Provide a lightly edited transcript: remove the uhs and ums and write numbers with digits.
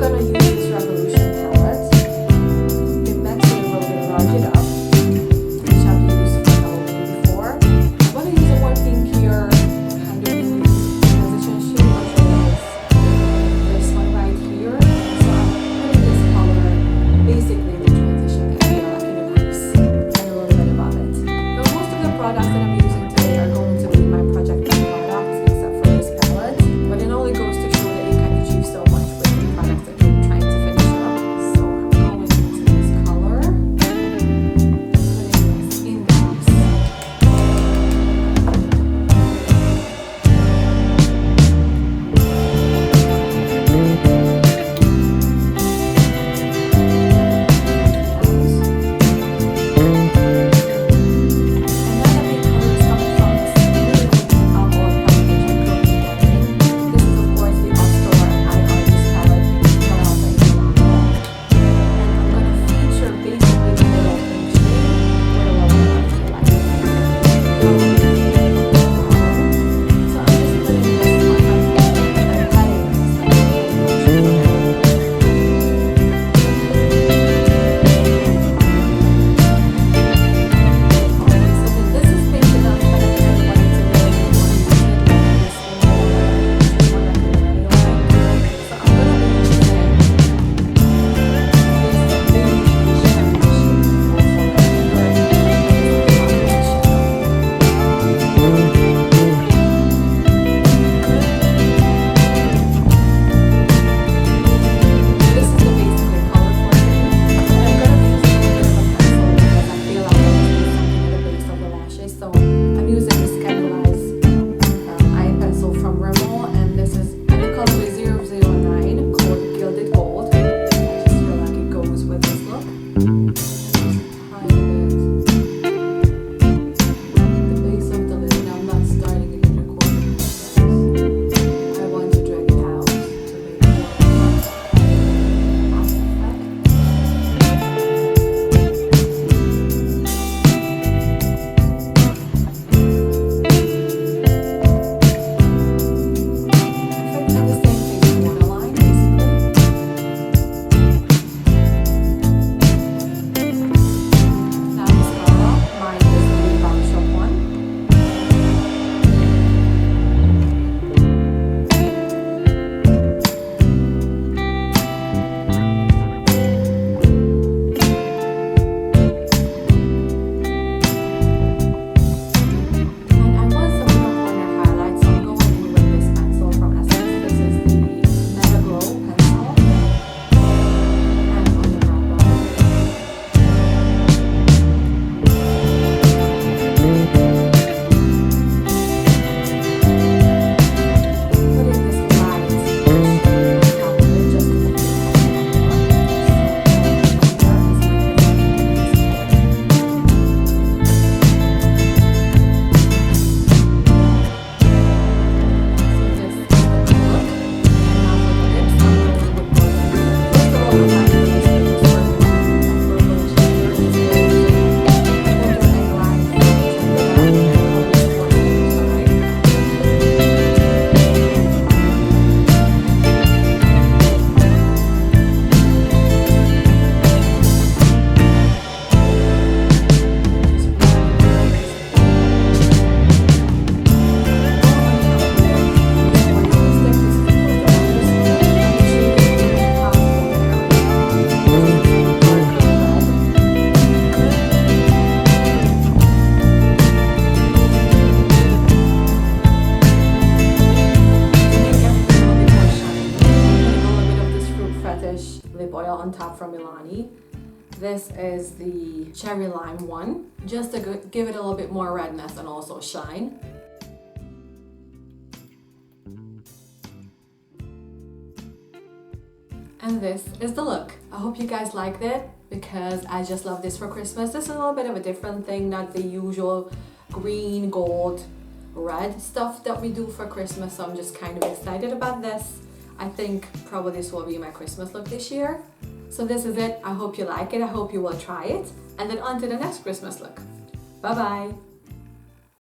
gonna use this Revolution palette in Maxi a little bit large it up, which I've used for Halloween before. I'm gonna use a more pinkier kind of nude transition shade, which is this one right here. So I'm putting this color basically in the transition area, like in the crease and a little bit above it. Now most of the products that I'm using today are going to be my project products, except for this palette, but it only goes to show that you can achieve so much with the products that you're trying to finish up. So I'm going into this color, putting this in the crease. This is of course the Astor eyeshadow palette in Gelata in Milano. And I'm going to feature basically the middle pink shade with a little bit of highlight. So I'm just putting this on my face and patting this like a little so this is pink enough, but I kind of wanted to really want to use it like this in more recommend anyway. So I'm gonna be using this really shiny shade This is the basically color for me. And I'm gonna be using a bit of a pencil because I feel like I need something at the base of the lashes. So I'm using this Candlelight eye pencil from Rimmel, and this is in the colorway 009 called Gilded Gold. I just feel like it goes with this look. And just tiny bit the base of the lid. Now I'm not starting it in the corner. I want to drag it out to make it more effect. And the same thing with waterline, basically. Now mascara, mine is the Body Shop one. And I want some more corner highlights, so I'm going in with this pencil from Astor. This is the Mega Glow pencil. And on the brow bone. Putting this light shade on top of it just to make it pop more. So there is my So this is the look. And now for the lips, I'm going with Burgundy. First of all, I like this Burgundy shader. This is Gilded Eyliner. Check it out. And I'll just pour it inside. Fetish lip oil on top from Milani. This is the Cherry Lime one, just to give it a little bit more redness and also shine. And this is the look. I hope you guys liked it because I just love this for Christmas. This is a little bit of a different thing, not the usual green, gold, red stuff that we do for Christmas. So I'm just kind of excited about this. I think probably this will be my Christmas look this year. So this is it. I hope you like it. I hope you will try it. And then on to the next Christmas look. Bye bye.